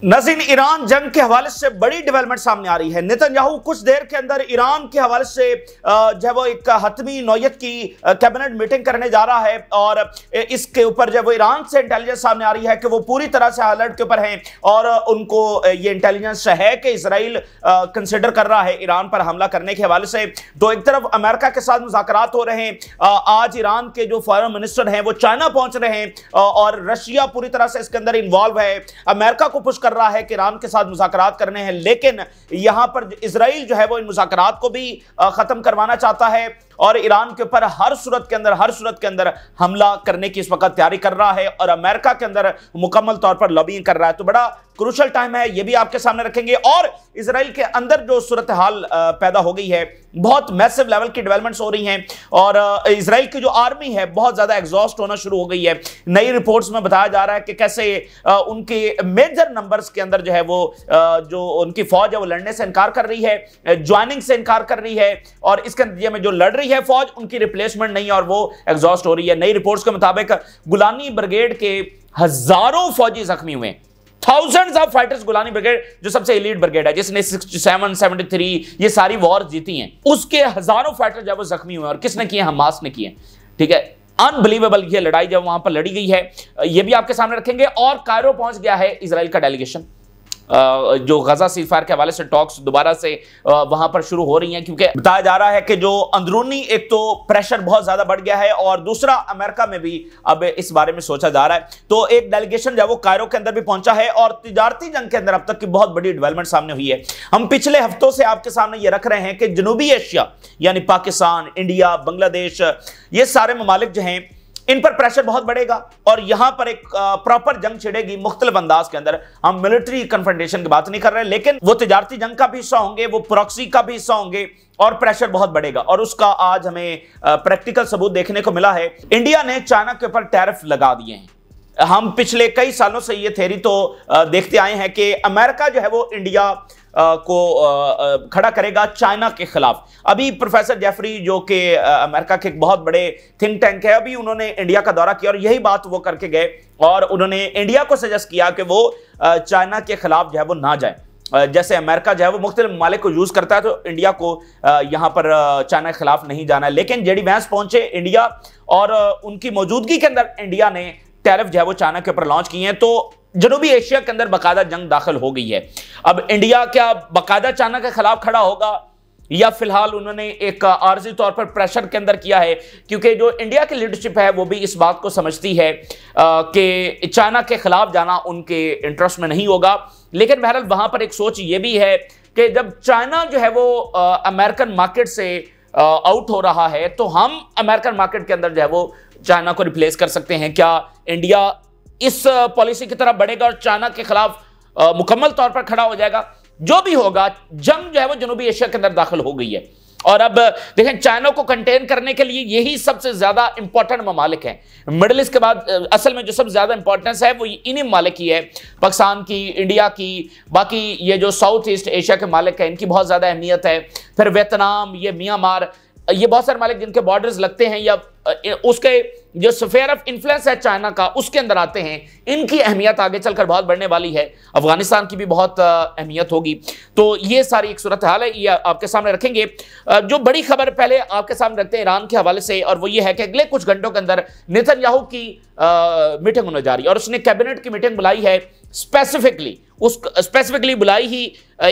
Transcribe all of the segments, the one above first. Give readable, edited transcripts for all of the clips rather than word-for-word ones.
नाज़रीन, ईरान जंग के हवाले से बड़ी डेवलपमेंट सामने आ रही है। नेतन्याहू कुछ देर के अंदर ईरान के हवाले से जो है वो एक हतमी नौयत की कैबिनेट मीटिंग करने जा रहा है और इसके ऊपर जो है वो ईरान से इंटेलिजेंस सामने आ रही है कि वो पूरी तरह से अलर्ट के ऊपर हैं और उनको ये इंटेलिजेंस है कि इसराइल कंसिडर कर रहा है ईरान पर हमला करने के हवाले से। तो एक तरफ अमेरिका के साथ मुज़ाकरात हो रहे हैं, आज ईरान के जो फॉरेन मिनिस्टर हैं वो चाइना पहुंच रहे हैं और रशिया पूरी तरह से इसके अंदर इन्वॉल्व है। अमेरिका को पुश कर रहा है कि ईरान के साथ मुज़ाकरात करने हैं, लेकिन यहां पर इजराइल जो है वो इन मुज़ाकरात को भी खत्म करवाना चाहता है और ईरान के ऊपर हर सूरत के अंदर हमला करने की इस वक्त तैयारी कर रहा है और अमेरिका के अंदर मुकम्मल तौर पर लॉबिंग कर रहा है। तो बड़ा क्रूशल टाइम है, ये भी आपके सामने रखेंगे। और इजराइल के अंदर जो सूरत हाल पैदा हो गई है, बहुत मैसिव लेवल की डेवलपमेंट्स हो रही हैं और इजराइल की जो आर्मी है बहुत ज्यादा एग्जॉस्ट होना शुरू हो गई है। नई रिपोर्ट्स में बताया जा रहा है कि कैसे उनके मेजर नंबर्स के अंदर जो है वो जो उनकी फौज है वो लड़ने से इनकार कर रही है, ज्वाइनिंग से इनकार कर रही है और इसके नतीजे में जो लड़ रही है फौज, उनकी रिप्लेसमेंट नहीं है और वो एग्जॉस्ट हो रही है। नई रिपोर्ट्स के मुताबिक गुलानी ब्रिगेड के हजारों फौजी जख्मी हुए, thousands of fighters. Golani brigade जो सबसे एलीट ब्रिगेड है, जिसने 67, 73 ये सारी वॉर जीती हैं, उसके हजारों फाइटर जब वो जख्मी हुए और किसने किए? हमास ने किए। ठीक है, अनबिलीवेबल ये लड़ाई जब वहां पर लड़ी गई है, ये भी आपके सामने रखेंगे। और कायरो पहुंच गया है इजराइल का डेलीगेशन, जो गजा सीजफायर के हवाले से टॉक्स दोबारा से वहां पर शुरू हो रही हैं, क्योंकि बताया जा रहा है कि जो अंदरूनी एक तो प्रेशर बहुत ज्यादा बढ़ गया है और दूसरा अमेरिका में भी अब इस बारे में सोचा जा रहा है। तो एक डेलीगेशन जो वो कायरो के अंदर भी पहुंचा है और तिजारती जंग के अंदर अब तक की बहुत बड़ी डेवलपमेंट सामने हुई है। हम पिछले हफ्तों से आपके सामने ये रख रहे हैं कि जनूबी एशिया यानी पाकिस्तान, इंडिया, बांग्लादेश, ये सारे ममालिक जो हैं इन पर प्रेशर बहुत बढ़ेगा और यहां पर एक प्रॉपर जंग छिड़ेगी मुख्तलिफ अंदाज के अंदर। हम मिलिट्री कन्फ्रंटेशन की बात नहीं कर रहे, लेकिन वो तिजारती जंग का भी हिस्सा होंगे, वो प्रॉक्सी का भी हिस्सा होंगे और प्रेशर बहुत बढ़ेगा और उसका आज हमें प्रैक्टिकल सबूत देखने को मिला है। इंडिया ने चाइना के ऊपर टैरिफ लगा दिए हैं। हम पिछले कई सालों से ये थ्योरी तो देखते आए हैं कि अमेरिका जो है वो इंडिया को खड़ा करेगा चाइना के खिलाफ। अभी प्रोफेसर जेफरी जो कि अमेरिका के एक बहुत बड़े थिंक टैंक है, अभी उन्होंने इंडिया का दौरा किया और यही बात वो करके गए और उन्होंने इंडिया को सजेस्ट किया कि वो चाइना के खिलाफ जो है वो ना जाए। जैसे अमेरिका जो है वो मुख्तलिफ ममालिक को यूज करता है, तो इंडिया को यहां पर चाइना के खिलाफ नहीं जाना है। लेकिन जेडी वैंस पहुंचे इंडिया और उनकी मौजूदगी के अंदर इंडिया ने टैरिफ जो है वो चाइना के ऊपर लॉन्च किए हैं। तो जनूबी एशिया के अंदर बाकायदा जंग दाखिल हो गई है। अब इंडिया क्या बाकायदा चाइना के खिलाफ खड़ा होगा या फिलहाल उन्होंने एक आर्जी तौर पर प्रेशर के अंदर किया है, क्योंकि जो इंडिया की लीडरशिप है वो भी इस बात को समझती है कि चाइना के खिलाफ जाना उनके इंटरेस्ट में नहीं होगा। लेकिन बहरहाल वहां पर एक सोच ये भी है कि जब चाइना जो है वो अमेरिकन मार्केट से आउट हो रहा है, तो हम अमेरिकन मार्केट के अंदर जो है वो चाइना को रिप्लेस कर सकते हैं। क्या इंडिया इस पॉलिसी की तरफ बढ़ेगा और चाइना के खिलाफ मुकम्मल तौर पर खड़ा हो जाएगा? जो भी होगा, जंग जो है वो जनूबी एशिया के अंदर दाखिल हो गई है और अब देखें चाइना को कंटेन करने के लिए यही सबसे ज्यादा इंपॉर्टेंट ममालिक हैं। मिडिल ईस्ट के बाद असल में जो सबसे ज्यादा इंपॉर्टेंस है वो इन्हीं ममालिक की है, पाकिस्तान की, इंडिया की, बाकी ये जो साउथ ईस्ट एशिया के मालिक हैं इनकी बहुत ज्यादा अहमियत है। फिर वियतनाम, ये म्यांमार, ये बहुत सारे मालिक जिनके बॉर्डर्स लगते हैं या उसके जो स्फीयर ऑफ इन्फ्लुएंस है चाइना का उसके अंदर आते हैं, इनकी अहमियत आगे चलकर बहुत बढ़ने वाली है। अफगानिस्तान की भी बहुत अहमियत होगी। तो ये सारी एक सूरत हाल है, ये आपके सामने रखेंगे। जो बड़ी खबर पहले आपके सामने रखते हैं ईरान के हवाले से, और वो ये है कि अगले कुछ घंटों के अंदर नेतन्याहू की मीटिंग होने जा रही है और उसने कैबिनेट की मीटिंग बुलाई है। स्पेसिफिकली बुलाई ही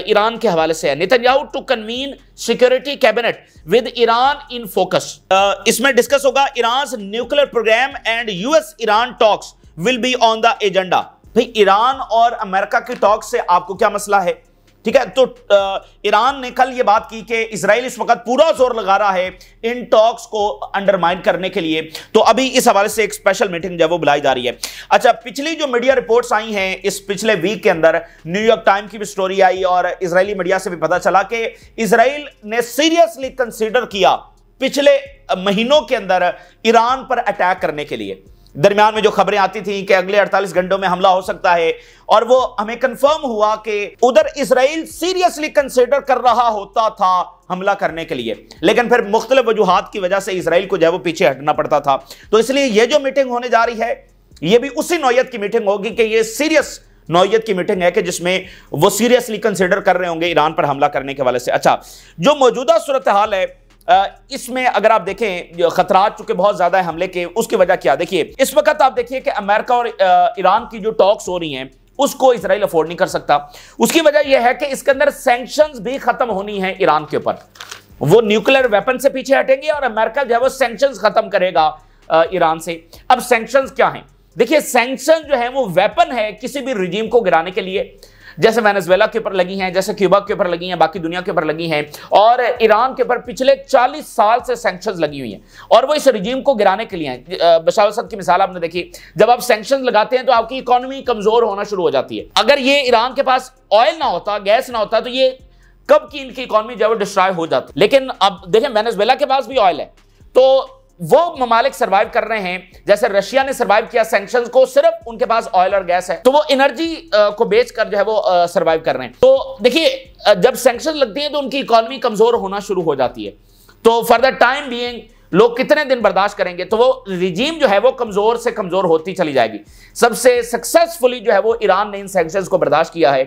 ईरान के हवाले से है। Netanyahu to convene security cabinet with Iran in focus. इसमें डिस्कस होगा Iran nuclear program and US Iran talks will be on the agenda. भाई ईरान और अमेरिका की टॉक्स से आपको क्या मसला है? ठीक है, तो ईरान ने कल ये बात की कि इजराइल इस वक्त पूरा जोर लगा रहा है इन टॉक्स को अंडरमाइन करने के लिए। तो अभी इस हवाले से एक स्पेशल मीटिंग जो वो बुलाई जा रही है। अच्छा, पिछली जो मीडिया रिपोर्ट्स आई हैं इस पिछले वीक के अंदर, न्यूयॉर्क टाइम की भी स्टोरी आई और इजरायली मीडिया से भी पता चला कि इजराइल ने सीरियसली कंसीडर किया पिछले महीनों के अंदर ईरान पर अटैक करने के लिए। दरमियान में जो खबरें आती थी कि अगले 48 घंटों में हमला हो सकता है, और वो हमें कंफर्म हुआ कि उधर इजराइल सीरियसली कंसीडर कर रहा होता था हमला करने के लिए, लेकिन फिर मुख्तलिफ वजूहात की वजह से इजराइल को जो है वो पीछे हटना पड़ता था। तो इसलिए ये जो मीटिंग होने जा रही है ये भी उसी नौयत की मीटिंग होगी कि ये सीरियस नौयत की मीटिंग है कि जिसमें वो सीरियसली कंसिडर कर रहे होंगे ईरान पर हमला करने के हवाले से। अच्छा, जो मौजूदा सूरत हाल है इसमें अगर आप देखें खतरात चूंकि बहुत ज्यादा है हमले के, उसकी वजह क्या? देखिए इस वक्त आप देखिए कि अमेरिका और ईरान की जो टॉक्स हो रही हैं उसको इजराइल अफोर्ड नहीं कर सकता। उसकी वजह यह है कि इसके अंदर सैंक्शंस भी खत्म होनी है ईरान के ऊपर। वो न्यूक्लियर वेपन से पीछे हटेंगे और अमेरिका जो है वो सैंक्शंस खत्म करेगा ईरान से। अब सैंक्शंस क्या हैं? देखिए सैंक्शन जो है वो वेपन है किसी भी रिजीम को गिराने के लिए, जैसे वेनेजुएला के ऊपर लगी हैं, जैसे क्यूबा के ऊपर लगी हैं, बाकी दुनिया के ऊपर लगी हैं, और ईरान के ऊपर पिछले 40 साल से सैंक्शंस लगी हुई हैं और वो इस रिजीम को गिराने के लिए हैं। बशार असद की मिसाल आपने देखी, जब आप सैंक्शंस लगाते हैं तो आपकी इकोनॉमी कमजोर होना शुरू हो जाती है। अगर ये ईरान के पास ऑयल ना होता, गैस ना होता, तो ये कब की इनकी इकोनॉमी जो है वो डिस्ट्रॉय हो जाती। लेकिन अब देखें वेनेजुएला के पास भी ऑयल है, तो वो ममालिक सर्वाइव कर रहे हैं। जैसे रशिया ने सर्वाइव किया सैंक्शंस को, सिर्फ उनके पास ऑयल और गैस है, तो वो एनर्जी को बेचकर जो है वो सर्वाइव कर रहे हैं। तो देखिए जब सैंक्शन लगती हैं तो उनकी इकोनॉमी कमजोर होना शुरू हो जाती है। तो फॉर द टाइम बीइंग लोग कितने दिन बर्दाश्त करेंगे? तो वो रिजीम जो है वो कमजोर से कमजोर होती चली जाएगी। सबसे सक्सेसफुली जो है वो ईरान ने इन सैंक्शंस को बर्दाश्त किया है।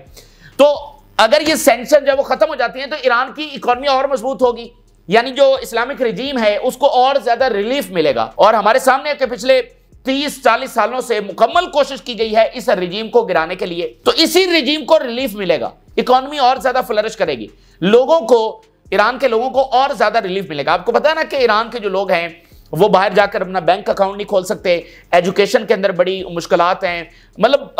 तो अगर ये सैंक्शन जो है वो खत्म हो जाती हैं तो ईरान की इकोनॉमी और मजबूत होगी, यानी जो इस्लामिक रिजीम है उसको और ज्यादा रिलीफ मिलेगा। और हमारे सामने के पिछले 30-40 सालों से मुकम्मल कोशिश की गई है इस रिजीम को गिराने के लिए, तो इसी रिजीम को रिलीफ मिलेगा, इकोनॉमी और ज्यादा फ्लरिश करेगी, लोगों को, ईरान के लोगों को और ज्यादा रिलीफ मिलेगा। आपको पता है ना कि ईरान के जो लोग हैं वो बाहर जाकर अपना बैंक अकाउंट नहीं खोल सकते, एजुकेशन के अंदर बड़ी मुश्किलात हैं, मतलब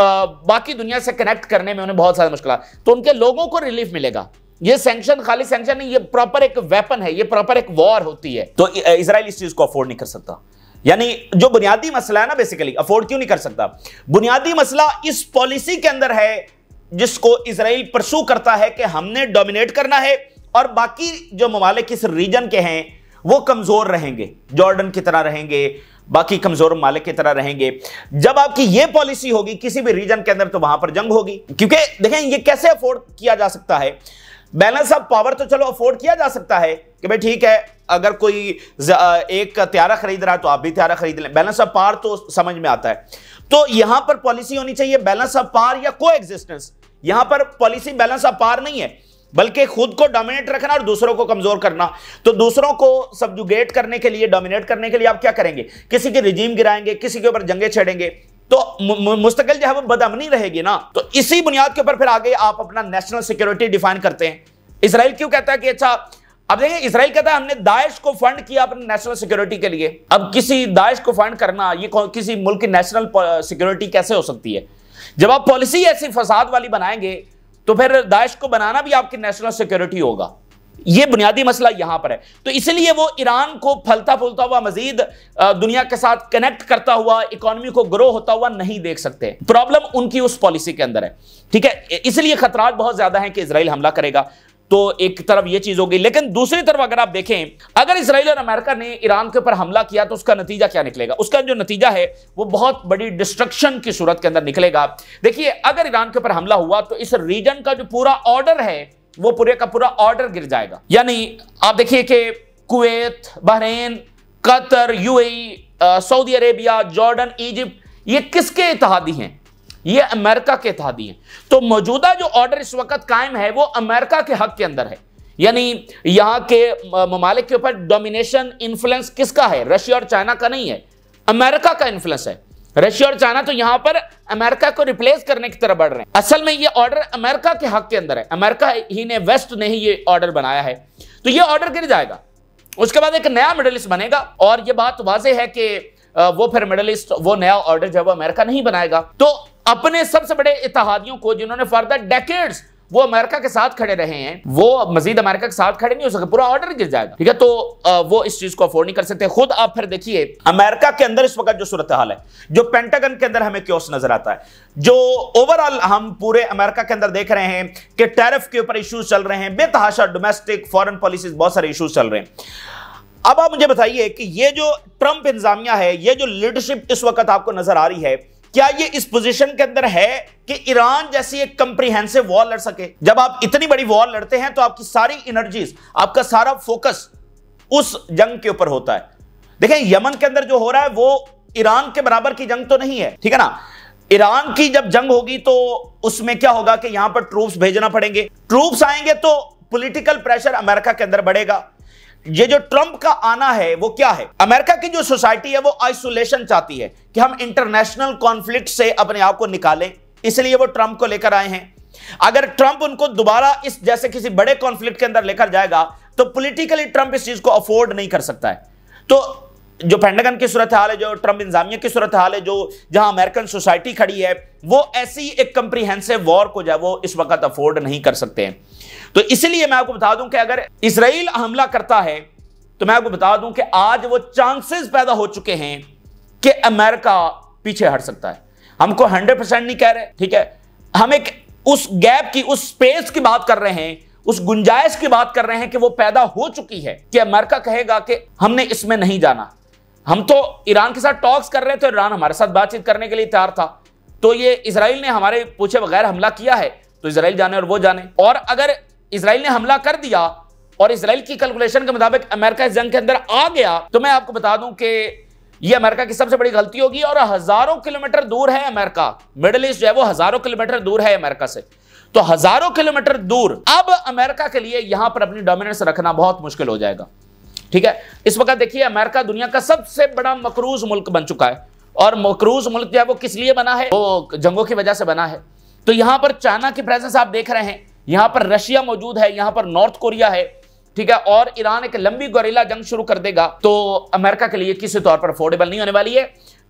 बाकी दुनिया से कनेक्ट करने में उन्हें बहुत सारी मुश्किलात, तो उनके लोगों को रिलीफ मिलेगा। ये सैंक्शन खाली सैंक्शन नहीं, ये प्रॉपर एक वेपन है, ये प्रॉपर एक वॉर होती है। तो इजराइल इस चीज को अफोर्ड नहीं कर सकता। यानी जो बुनियादी मसला है ना, बेसिकली अफोर्ड क्यों नहीं कर सकता? बुनियादी मसला इस पॉलिसी के अंदर है जिसको इजराइल परसू करता है कि हमने डोमिनेट करना है और बाकी जो ममालिक इस रीजन के हैं वो कमजोर रहेंगे, जॉर्डन की तरह रहेंगे, बाकी कमजोर ममालिक की तरह रहेंगे। जब आपकी ये पॉलिसी होगी किसी भी रीजन के अंदर तो वहां पर जंग होगी। क्योंकि देखें ये कैसे अफोर्ड किया जा सकता है? बैलेंस ऑफ पावर तो चलो अफोर्ड किया जा सकता है कि भाई ठीक है, अगर कोई एक त्यारा खरीद रहा है तो आप भी त्यारा खरीद लें, बैलेंस ऑफ पावर तो समझ में आता है। तो यहां पर पॉलिसी होनी चाहिए बैलेंस ऑफ पावर या को एग्जिस्टेंस। यहां पर पॉलिसी बैलेंस ऑफ पावर नहीं है, बल्कि खुद को डोमिनेट रखना और दूसरों को कमजोर करना। तो दूसरों को सबजुगेट करने के लिए, डोमिनेट करने के लिए आप क्या करेंगे? किसी के रिजीम गिराएंगे, किसी के ऊपर जंगे छेड़ेंगे, तो मुस्तकिल जो है वो बदअमनी रहेगी ना। तो इसी बुनियाद के ऊपर फिर आगे आप अपना नेशनल सिक्योरिटी डिफाइन करते हैं। इजराइल क्यों कहता है कि अच्छा, अब देखिए इजराइल कहता है हमने दाइश को फंड किया अपने नेशनल सिक्योरिटी के लिए। अब किसी दाइश को फंड करना ये किसी मुल्क की नेशनल सिक्योरिटी कैसे हो सकती है? जब आप पॉलिसी ऐसी फसाद वाली बनाएंगे तो फिर दाइश को बनाना भी आपकी नेशनल सिक्योरिटी होगा। यह बुनियादी मसला यहां पर है। तो इसलिए वो ईरान को फलता फूलता हुआ, मजीद दुनिया के साथ कनेक्ट करता हुआ, इकोनॉमी को ग्रो होता हुआ नहीं देख सकते। प्रॉब्लम उनकी उस पॉलिसी के अंदर है, ठीक है। इसलिए खतरात बहुत ज्यादा हैं कि इजराइल हमला करेगा। तो एक तरफ यह चीज होगी, लेकिन दूसरी तरफ अगर आप देखें, अगर इजराइल और अमेरिका ने ईरान के ऊपर हमला किया तो उसका नतीजा क्या निकलेगा? उसका जो नतीजा है वो बहुत बड़ी डिस्ट्रक्शन की सूरत के अंदर निकलेगा। देखिए अगर ईरान के ऊपर हमला हुआ तो इस रीजन का जो पूरा ऑर्डर है वो पूरे का पूरा ऑर्डर गिर जाएगा। यानी आप देखिए कि Kuwait, Bahrain, Qatar, UAE, Saudi Arabia, Jordan, Egypt, ये किसके इत्तेहादी हैं? ये अमेरिका के इत्तेहादी हैं। तो मौजूदा जो ऑर्डर इस वक्त कायम है वो अमेरिका के हक के अंदर है। यानी यहां के ममालिक के ऊपर डोमिनेशन, इन्फ्लुएंस किसका है? रशिया और चाइना का नहीं है, अमेरिका का इन्फ्लुएंस है। रशिया और चाइना तो यहां पर अमेरिका को रिप्लेस करने की तरफ बढ़ रहे हैं। असल में ये ऑर्डर अमेरिका के हक के अंदर है, अमेरिका ही ने, वेस्ट ने ही ये ऑर्डर बनाया है। तो ये ऑर्डर गिर जाएगा, उसके बाद एक नया मिडिल ईस्ट बनेगा और ये बात वाज़ेह है कि वो फिर मिडिल ईस्ट, वो नया ऑर्डर जो है वो अमेरिका नहीं बनाएगा। तो अपने सबसे बड़े इत्तेहादियों को, जिन्होंने फॉर द डेकेड्स वो अमेरिका के साथ खड़े रहे हैं, वो मजीद अमेरिका के साथ खड़े नहीं हो सकते, पूरा ऑर्डर गिर जाएगा, ठीक है। तो वो इस चीज को अफोर्ड नहीं कर सकते। खुद आप फिर देखिए अमेरिका के अंदर इस वक्त जो सूरत हाल है, जो पेंटागन के अंदर हमें क्योस नजर आता है, जो ओवरऑल हम पूरे अमेरिका के अंदर देख रहे हैं कि टैरिफ के ऊपर इश्यूज चल रहे हैं, बेतहाशा डोमेस्टिक फॉरेन पॉलिसीज, बहुत सारे इश्यूज चल रहे हैं। अब आप मुझे बताइए कि ये जो ट्रंप इंतजामिया है, ये जो लीडरशिप इस वक्त आपको नजर आ रही है, क्या ये इस पोजीशन के अंदर है कि ईरान जैसी एक कंप्रीहेंसिव वॉर लड़ सके? जब आप इतनी बड़ी वॉर लड़ते हैं तो आपकी सारी एनर्जीज, आपका सारा फोकस उस जंग के ऊपर होता है। देखें यमन के अंदर जो हो रहा है वो ईरान के बराबर की जंग तो नहीं है, ठीक है ना। ईरान की जब जंग होगी तो उसमें क्या होगा कि यहां पर ट्रूप्स भेजना पड़ेंगे, ट्रूप्स आएंगे तो पॉलिटिकल प्रेशर अमेरिका के अंदर बढ़ेगा। ये जो ट्रंप का आना है वो क्या है, अमेरिका की जो सोसाइटी है वो आइसोलेशन चाहती है कि हम इंटरनेशनल कॉन्फ्लिक्ट से अपने आप को निकालें, इसलिए वो ट्रंप को लेकर आए हैं। अगर ट्रंप उनको दोबारा इस जैसे किसी बड़े कॉन्फ्लिक्ट के अंदर लेकर जाएगा तो पॉलिटिकली ट्रंप इस चीज को अफोर्ड नहीं कर सकता है। तो जो पेंटागन की सूरत हाल है, जो ट्रंप इंतजामिया की सूरत हाल है, जो जहां अमेरिकन सोसाइटी खड़ी है, वो ऐसी एक कंप्रीहेंसिव वॉर को जो वो इस वक्त अफोर्ड नहीं कर सकते हैं। तो इसलिए मैं आपको बता दूं कि अगर इजराइल हमला करता है तो मैं आपको बता दूं कि आज वो चांसेस पैदा हो चुके हैं कि अमेरिका पीछे हट सकता है। हमको 100% नहीं कह रहे, ठीक है, हम एक उस गैप की, उस स्पेस की बात कर रहे हैं, उस गुंजाइश की बात कर रहे हैं कि वो पैदा हो चुकी है कि अमेरिका कहेगा कि हमने इसमें नहीं जाना। हम तो ईरान के साथ टॉक्स कर रहे थे, ईरान हमारे साथ बातचीत करने के लिए तैयार था, तो ये इजराइल ने हमारे पूछे बगैर हमला किया है, तो इजराइल जाने और वो जाने। और अगर इजराइल ने हमला कर दिया और इजराइल की कैलकुलेशन के मुताबिक अमेरिका इस जंग के अंदर आ गया, तो मैं आपको बता दूं कि ये अमेरिका की सबसे बड़ी गलती होगी। और हजारों किलोमीटर दूर है अमेरिका, मिडिल ईस्ट जो है वो हजारों किलोमीटर दूर है अमेरिका से, तो हजारों किलोमीटर दूर अब अमेरिका के लिए यहां पर अपनी डोमिनेंस रखना बहुत मुश्किल हो जाएगा, ठीक है। इस वक्त देखिए अमेरिका दुनिया का सबसे बड़ा मकरूज मुल्क बन चुका है, और मकरूज मुल्क जो है वो किस लिए बना है, वो जंगों की वजह से बना है। तो यहां पर चाइना की प्रेजेंस आप देख रहे हैं, यहां पर रशिया मौजूद है, यहां पर नॉर्थ कोरिया है, ठीक है, और ईरान एक लंबी गोरिल्ला जंग शुरू कर देगा, तो अमेरिका के लिए किसी तौर पर अफोर्डेबल नहीं होने वाली है।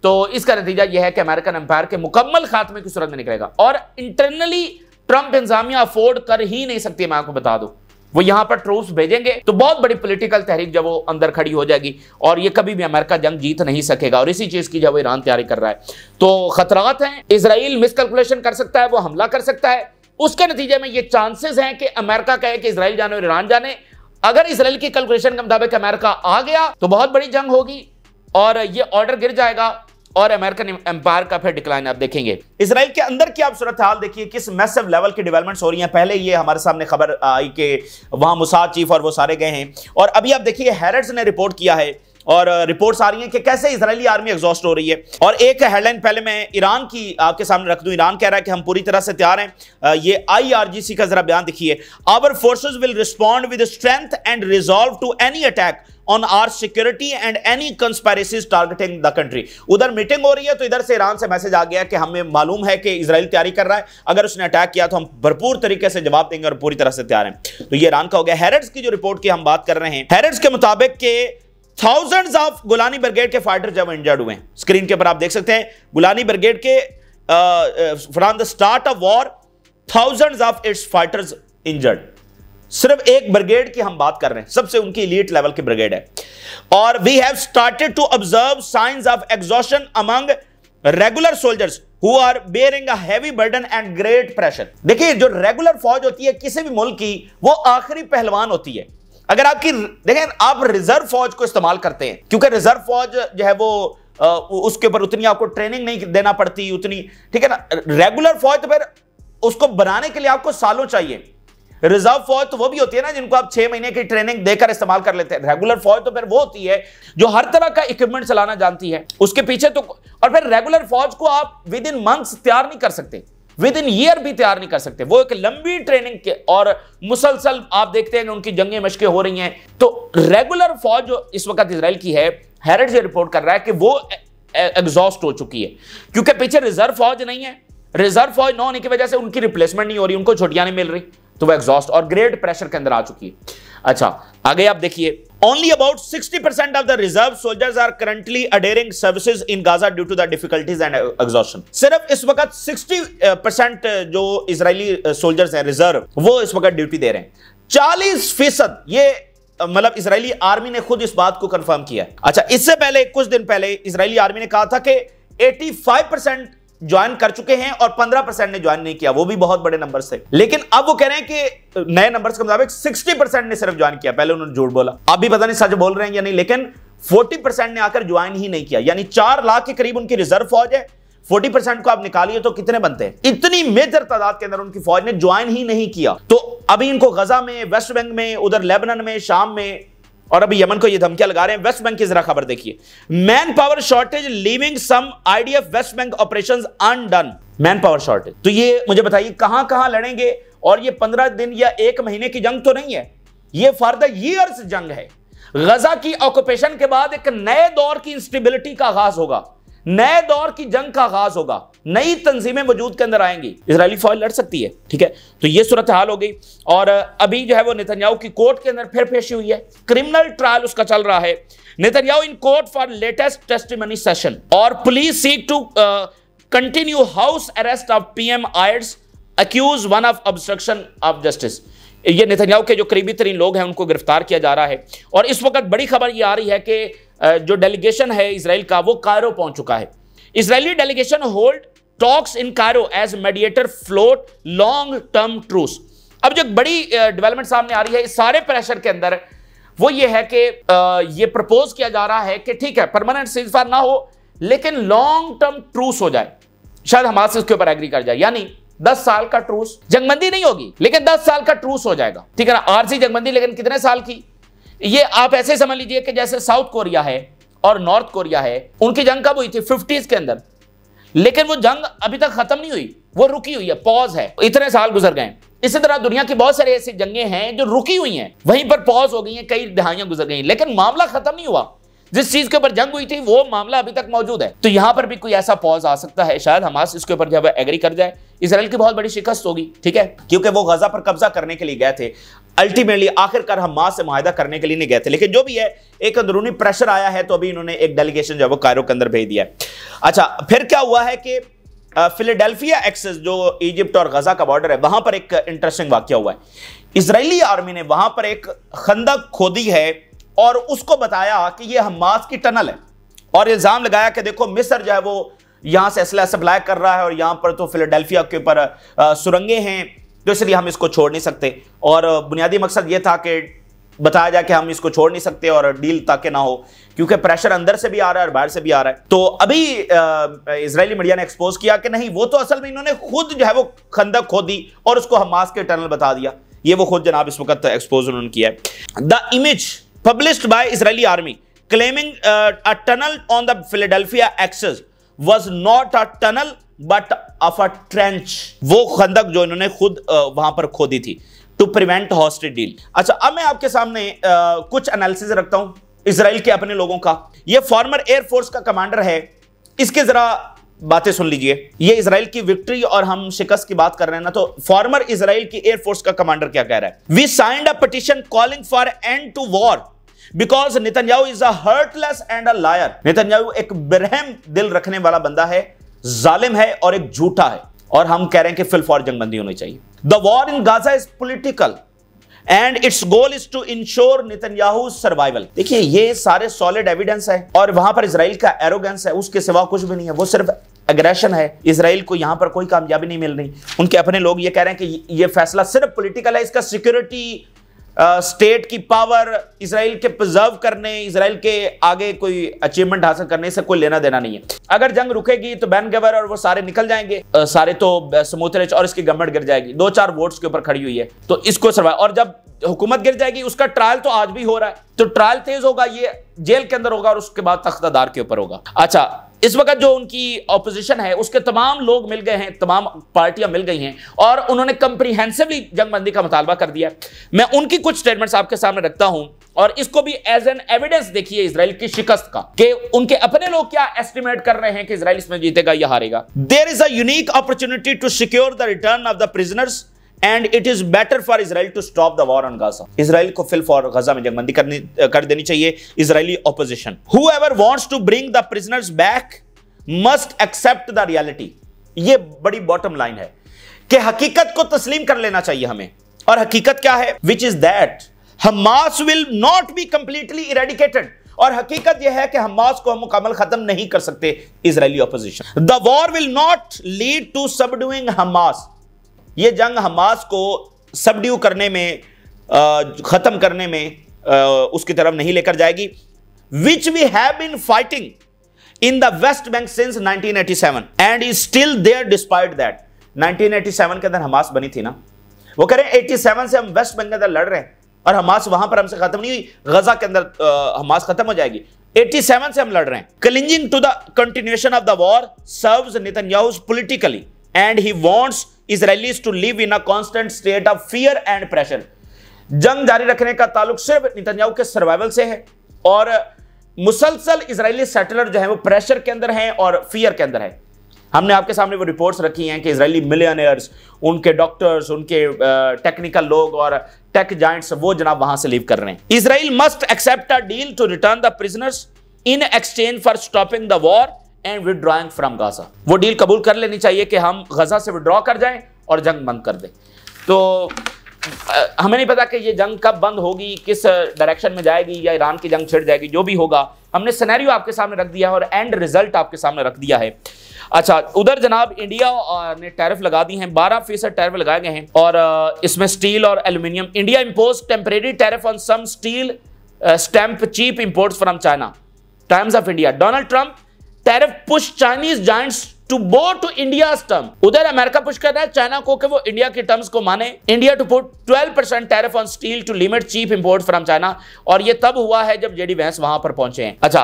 तो इसका नतीजा यह है कि अमेरिकन एम्पायर के मुकम्मल खात्मे की सूरत में निकलेगा, और इंटरनली ट्रंप इंतजामिया अफोर्ड कर ही नहीं सकती। मैं आपको बता दूं वो यहां पर ट्रूप्स भेजेंगे तो बहुत बड़ी पॉलिटिकल तहरीक जब वो अंदर खड़ी हो जाएगी, और ये कभी भी अमेरिका जंग जीत नहीं सकेगा, और इसी चीज की जब ईरान तैयारी कर रहा है। तो खतरात हैं, इजराइल मिसकैलकुलेशन कर सकता है, वो हमला कर सकता है, उसके नतीजे में ये चांसेस हैं कि अमेरिका कहे कि इजराइल जाने और ईरान जाने। अगर इजराइल की कैलकुलेशन के मुताबिक अमेरिका आ गया तो बहुत बड़ी जंग होगी, और ये ऑर्डर गिर जाएगा, और अमेरिकन एम्पायर का फिर डिक्लाइन आप देखेंगे। इजराइल के अंदर की आप सूरत हाल देखिए, किस मैसिव लेवल की डेवलपमेंट्स हो रही हैं। पहले ये हमारे सामने खबर आई कि वहां मुसाद चीफ और वो सारे गए हैं, और अभी आप देखिए हैरेड्स ने रिपोर्ट किया है, और रिपोर्ट्स आ रही हैं कि कैसे इजरायली आर्मी एग्जॉस्ट हो रही है। और एक हेडलाइन पहले मैं ईरान की आपके सामने रख दूं। ईरान कह रहा है कि हम पूरी तरह से तैयार हैं। ये IRGC का जरा बयान देखिए, our forces will respond with strength and resolve to any attack on our security and any conspiracies targeting the country. उधर मीटिंग हो रही है तो इधर से ईरान से मैसेज आ गया कि हमें मालूम है कि इजराइल तैयारी कर रहा है, अगर उसने अटैक किया तो हम भरपूर तरीके से जवाब देंगे और पूरी तरह से तैयार हैं। तो ये ईरान का हो गया। हैरेड्स की जो रिपोर्ट की हम बात कर रहे हैं, हैरेड्स के मुताबिक के थाउजेंड्स ऑफ गुलानी ब्रिगेड के फाइटर जब इंजर्ड हुए हैं, स्क्रीन के ऊपर आप देख सकते हैं, गुलानी ब्रिगेड के from the start of war thousands of its fighters injured. सिर्फ एक ब्रिगेड की हम बात कर रहे हैं, सबसे उनकी एलीट लेवल की ब्रिगेड है। और we have started to observe science of exhaustion among regular soldiers who are bearing a heavy burden and great pressure. देखिए जो रेगुलर फौज होती है किसी भी मुल्क की, वो आखिरी पहलवान होती है। अगर आपकी देखें, आप रिजर्व फौज को इस्तेमाल करते हैं, क्योंकि रिजर्व फौज जो है वो उसके ऊपर उतनी आपको ट्रेनिंग नहीं देना पड़ती उतनी, ठीक है ना। रेगुलर फौज तो फिर उसको बनाने के लिए आपको सालों चाहिए। रिजर्व फौज तो वो भी होती है ना जिनको आप 6 महीने की ट्रेनिंग देकर इस्तेमाल कर लेते हैं। रेगुलर फौज तो फिर वो होती है जो हर तरह का इक्विपमेंट चलाना जानती है, उसके पीछे तो। और फिर रेगुलर फौज को आप विद इन मंथ्स तैयार नहीं कर सकते, विद इन ईयर भी तैयार नहीं कर सकते। वो एक लंबी ट्रेनिंग के और मुसलसल आप देखते हैं उनकी जंगें मशकें हो रही हैं। तो रेगुलर फौज जो इस वक्त इजराइल की है, हैरेड्स ये रिपोर्ट कर रहा है कि वो एग्जॉस्ट हो चुकी है, क्योंकि पीछे रिजर्व फौज नहीं है। रिजर्व फौज न होने की वजह से उनकी रिप्लेसमेंट नहीं हो रही, उनको छुट्टियां नहीं मिल रही, तो वो एग्जॉस्ट और ग्रेट प्रेशर के अंदर आ चुकी है। अच्छा आगे आप देखिए, only about 60% of the reserve soldiers are currently adhering services in Gaza due to the difficulties and exhaustion। सिर्फ इस वक्त 60% जो इजरायली सोल्जर्स हैं रिजर्व, वो इस वक्त ड्यूटी दे रहे हैं। 40% ये मतलब इजरायली आर्मी ने खुद इस बात को कंफर्म किया। अच्छा, इससे पहले कुछ दिन पहले इजरायली आर्मी ने कहा था कि 85% ज्वाइन कर चुके हैं और 15% ने ज्वाइन नहीं किया, वो भी बहुत बड़े नंबर से। लेकिन अब वो कह रहे हैं कि नए नंबर्स के मुताबिक 60% ने सिर्फ ज्वाइन किया। पहले उन्होंने झूठ बोला, अब भी पता नहीं सच बोल रहे हैं या नहीं, लेकिन 40% ने आकर ज्वाइन ही नहीं किया। यानी 4 लाख के करीब उनकी रिजर्व फौज है, 40% को आप निकालिए तो कितने बनते हैं। इतनी मेजर तादाद के अंदर उनकी फौज ने ज्वाइन ही नहीं किया। तो अभी इनको गजा में, वेस्ट बैंक में, उधर लेबनान में, शाम में और अभी यमन को ये धमकियां लगा रहे हैं। वेस्ट बैंक की जरा खबर देखिए, manpower shortage leaving some IDF West Bank operations undone. Manpower shortage, तो ये मुझे बताइए कहां कहां लड़ेंगे? और ये 15 दिन या 1 महीने की जंग तो नहीं है, ये फॉर द ईयर्स जंग है। गजा की ऑक्यूपेशन के बाद एक नए दौर की इंस्टेबिलिटी का आगाज होगा, नए दौर की जंग का आगाज होगा, नई तंजीमें वजूद के अंदर आएंगी, इजरायली फौज लड़ सकती है। ठीक है, तो ये सूरत हाल हो गई। और अभी जो है वो नेतन्याहू की कोर्ट के अंदर फिर पेशी हुई है, क्रिमिनल ट्रायल उसका चल रहा है। Netanyahu in court for latest testimony session, और police seek to continue house arrest of PM aides accuse one of obstruction of justice. ये नेतन्याहू के जो करीबी तरीन लोग हैं उनको गिरफ्तार किया जा रहा है। और इस वक्त बड़ी खबर ये आ रही है कि जो डेलीगेशन है इजराइल का वो कायरो पहुंच चुका है। Israeli delegation hold talks in Cairo as mediator float long term truce. अब जो बड़ी डेवलपमेंट सामने आ रही है इस सारे प्रेशर के अंदर, वो ये है कि ये प्रपोज किया जा रहा है कि ठीक है परमानेंट सीजफायर ना हो लेकिन लॉन्ग टर्म ट्रूस हो जाए। शायद हमास इसके ऊपर एग्री कर जाए, यानी 10 साल का ट्रूस, जंगबंदी नहीं होगी लेकिन 10 साल का ट्रूस हो जाएगा। ठीक है ना, आरसी जंगबंदी, लेकिन कितने साल की? ये आप ऐसे समझ लीजिए कि जैसे साउथ कोरिया है और नॉर्थ कोरिया है, उनकी जंग कब हुई थी? 50s के अंदर, लेकिन वो जंग अभी तक खत्म नहीं हुई, वो रुकी हुई है, पॉज है, इतने साल गुजर गए। इसी तरह दुनिया की बहुत सारी ऐसी जंगें हैं जो रुकी हुई हैं, वहीं पर पॉज हो गई हैं, कई दहाइयां गुजर गई, लेकिन मामला खत्म नहीं हुआ। जिस चीज के ऊपर जंग हुई थी वो मामला अभी तक मौजूद है। तो यहां पर भी कोई ऐसा पॉज आ सकता है, शायद हमास इसके ऊपर जब एग्री कर जाए, इजराइल की बहुत बड़ी शिकस्त होगी। ठीक है, क्योंकि वो गजा पर कब्जा करने के लिए गए थे, अल्टीमेटली आखिरकार हमास से मुआहदा करने के लिए नहीं गए थे, लेकिन जो भी है एक अंदरूनी प्रेशर आया है, तो अभी इन्होंने एक डेलीगेशन जो वो कायरो के अंदर भेज दिया है। अच्छा, फिर क्या हुआ है कि फिलाडेल्फिया एक्सेस जो इजिप्ट और गजा का बॉर्डर है, वहां पर एक इंटरेस्टिंग वाकया हुआ है। इजरायली आर्मी ने वहां पर एक खंदक खोदी है और उसको बताया कि ये हमास की टनल है, और इल्जाम लगाया कि देखो मिस्र जो है वो यहां से असला सप्लाई कर रहा है और यहां पर तो फिलाडेल्फिया के ऊपर सुरंगें हैं, तो इसलिए हम इसको छोड़ नहीं सकते। और बुनियादी मकसद ये था कि बताया जाए कि हम इसको छोड़ नहीं सकते और डील ताकि ना हो, क्योंकि प्रेशर अंदर से भी आ रहा है और बाहर से भी आ रहा है। तो अभी इजरायली मीडिया ने एक्सपोज किया कि नहीं, वो तो असल में इन्होंने खुद जो है वो खंदक खोदी और उसको हमास के टनल बता दिया। ये वो खुद जनाब इस वक्त एक्सपोज उन्होंने किया है। The image published by Israeli army claiming a tunnel on the Philadelphia axis was not a tunnel but of a trench। वो खंदक जो इन्होंने खुद वहां पर खोदी थी to prevent hostage deal। अच्छा, अब मैं आपके सामने कुछ एनालिसिस रखता हूं इजराइल के अपने लोगों का। ये फॉर्मर एयरफोर्स का कमांडर है, इसके जरा बातें सुन लीजिए। ये इजराइल की विक्ट्री और हम शिकस्त की बात कर रहे हैं ना, तो फॉर्मर इजराइल की एयरफोर्स का कमांडर क्या कह रहा है? We signed a petition calling for end to war because Netanyahu is a heartless and a liar. Netanyahu एक बेरहम दिल रखने वाला बंदा है, जालिम है और एक झूठा है, और हम कह रहे हैं कि फिल फॉर जंगबंदी होनी चाहिए। The war in Gaza is political and its goal is to ensure Netanyahu survival. देखिए, ये सारे सॉलिड एविडेंस है, और वहां पर इजराइल का एरोगेंस है, उसके सिवा कुछ भी नहीं है, वो सिर्फ एग्रेशन है। इजराइल को यहां पर कोई कामयाबी नहीं मिल रही। उनके अपने लोग ये कह रहे हैं कि ये फैसला सिर्फ पॉलिटिकल है, इसका सिक्योरिटी स्टेट की पावर, इजराइल के प्रिजर्व करने, इजराइल के आगे कोई अचीवमेंट हासिल करने से कोई लेना देना नहीं है। अगर जंग रुकेगी तो बैन गवर और वो सारे निकल जाएंगे, सारे तो समूतरे, और इसकी गवर्नमेंट गिर जाएगी। 2-4 वोट्स के ऊपर खड़ी हुई है, तो इसको सर्वाइव। और जब हुकूमत गिर जाएगी, उसका ट्रायल तो आज भी हो रहा है, तो ट्रायल तेज होगा, ये जेल के अंदर होगा और उसके बाद तख्तादार के ऊपर होगा। अच्छा, इस वक्त जो उनकी ऑपोजिशन है उसके तमाम लोग मिल गए हैं, तमाम पार्टियां मिल गई हैं और उन्होंने कंप्रीहेंसिवली जंगबंदी का मुतालबा कर दिया। मैं उनकी कुछ स्टेटमेंट्स आपके सामने रखता हूं, और इसको भी एज एन एविडेंस देखिए इजराइल की शिकस्त का, कि उनके अपने लोग क्या एस्टिमेट कर रहे हैं कि इजराइल इसमें जीतेगा या हारेगा। There is a unique opportunity to secure the return of the prisoners and it is better for Israel to stop the war on Gaza. Israel को फिल फॉर गजा में जंगबंदी कर देनी चाहिए। Israeli opposition, however wants to bring the prisoners back must accept the reality. ये बड़ी बॉटम लाइन है कि हकीकत को तस्लीम कर लेना चाहिए हमें, और हकीकत क्या है? Which is that Hamas will not be completely eradicated. और हकीकत यह है कि हमास को हम मुकम्मल खत्म नहीं कर सकते, Israeli opposition. The war will not lead to subduing Hamas. ये जंग हमास को सबड्यू करने में, खत्म करने में उसकी तरफ नहीं लेकर जाएगी। Which we have been fighting in the West Bank since 1987 and is still there despite that। 1987 के अंदर हमास बनी थी ना, वो कह रहे हैं 87 से हम वेस्ट बैंक के अंदर लड़ रहे हैं, और हमास वहां पर हमसे खत्म नहीं हुई, गजा के अंदर हमास खत्म हो जाएगी। 87 से हम लड़ रहे हैं। Clinging to the continuation of the war serves Netanyahu politically and he wants Israelis to live in a constant state of fear and pressure. जंग जारी रखने का ताल्लुक सिर्फ नेतन्याहू के सर्वाइवल से है और मुसलसल इजरायली सेटलर जो है वो प्रेशर के अंदर हैं और फियर के अंदर है। हमने आपके सामने वो रिपोर्ट्स रखी हैं कि इजरायली मिलियनियर्स, उनके डॉक्टर्स, उनके टेक्निकल लोग और टेक जायंट्स वो जनाब वहां से लीव कर रहे हैं। Israel must accept a deal to return the prisoners in exchange for stopping the war and withdrawing from Gaza. वो डील कबूल कर लेनी चाहिए कि हम गजा से विड्रॉ कर जाएं और जंग बंद कर दें। तो हमें नहीं पता कि ये जंग कब बंद होगी, किस डायरेक्शन में जाएगी, या ईरान की जंग छिड़ जाएगी, जो भी होगा हमने सिनेरियो आपके सामने रख दिया है और एंड रिजल्ट आपके सामने रख दिया है। अच्छा, उधर जनाब इंडिया ने टैरिफ लगा दी हैं, 12% टैरिफ लगाए गए हैं और इसमें स्टील और aluminium. India impose temporary tariff on some steel stamp cheap imports from China. Times of India, Donald Trump tariff push Chinese giants to bow to India term. उधर अमेरिका पुश कर रहा है चाइना को कि वो India की terms को माने। India to put 12% tariff on steel to limit cheap import from China. और ये तब हुआ है जब जेडी वैंस वहां पर पहुंचे हैं। अच्छा,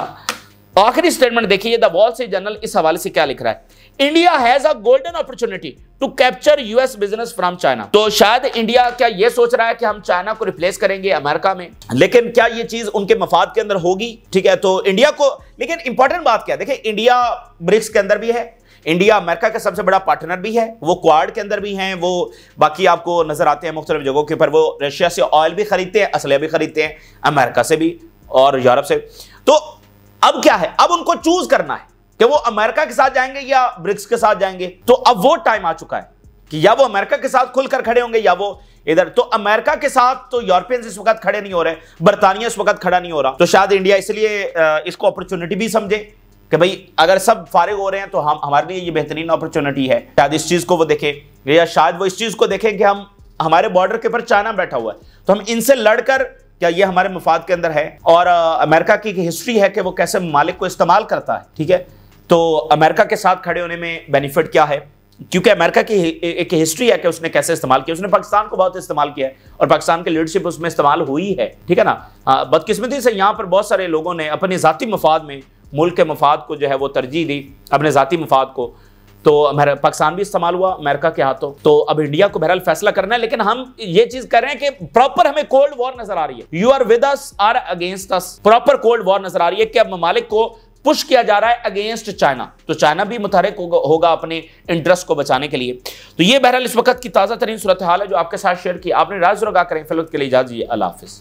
आखिरी स्टेटमेंट देखिए, द वॉल स्ट्रीट जर्नल इस हवाले से क्या लिख रहा है। India has a golden opportunity to capture US business from China. तो शायद इंडिया क्या ये सोच रहा है कि हम चाइना को रिप्लेस करेंगे अमेरिका में, लेकिन क्या ये चीज उनके मफाद के अंदर होगी? ठीक है, तो इंडिया को, लेकिन इंपॉर्टेंट बात क्या है, देखिए इंडिया ब्रिक्स के अंदर भी है, इंडिया अमेरिका का सबसे बड़ा पार्टनर भी है, वो क्वाड के अंदर भी हैं, वो बाकी आपको नजर आते हैं मुख्तलिफ जगहों के ऊपर। वो रशिया से ऑयल भी खरीदते हैं, असले भी खरीदते हैं, अमेरिका से भी और यूरोप से। तो अब क्या है, अब उनको चूज करना है कि वो अमेरिका के साथ जाएंगे या ब्रिक्स के साथ जाएंगे। तो अब वो टाइम आ चुका है कि या वो अमेरिका के साथ खुलकर खड़े होंगे या वो इधर। तो अमेरिका के साथ तो यूरोपियंस इस वक्त खड़े नहीं हो रहे, बरतानिया इस वक्त खड़ा नहीं हो रहा। तो शायद इंडिया इसलिए इसको अपॉर्चुनिटी भी समझे कि भाई अगर सब फारिग हो रहे हैं तो हम, हमारे लिए ये बेहतरीन अपॉर्चुनिटी है। शायद इस चीज को वो देखें, या शायद वो इस चीज को देखें कि हम, हमारे बॉर्डर के ऊपर चाइना बैठा हुआ है, तो हम इनसे लड़कर, क्या ये हमारे मफाद के अंदर है? और अमेरिका की हिस्ट्री है कि वो कैसे मालिक को इस्तेमाल करता है। ठीक है, तो अमेरिका के साथ खड़े होने में बेनिफिट क्या है, क्योंकि अमेरिका की एक हिस्ट्री है कि उसने कैसे इस्तेमाल किया। उसने पाकिस्तान को बहुत इस्तेमाल किया है और पाकिस्तान की लीडरशिप उसमें इस्तेमाल हुई है। ठीक है ना, बदकिस्मती से यहाँ पर बहुत सारे लोगों ने अपने जाती मफाद में मुल्क के मफाद को जो है वो तरजीह दी, अपने जाती मफाद को। तो पाकिस्तान भी इस्तेमाल हुआ अमेरिका के हाथों। तो अब इंडिया को बहरहाल फैसला करना है, लेकिन हम ये चीज कर रहे हैं कि प्रॉपर हमें कोल्ड वॉर नजर आ रही है। You are with us or against us, proper cold war नजर आ रही है कि अब ममालिक को पुश किया जा रहा है अगेंस्ट चाइना। तो चाइना भी मुतहरिक होगा अपने इंटरेस्ट को बचाने के लिए। तो ये बहरहाल इस वक्त की ताजा तरीन सूरत हाल है जो आपके साथ शेयर की। आपने राज रुगा करें, फिलहाल के लिए इजाजत दीजिए। अल्लाह हाफिज।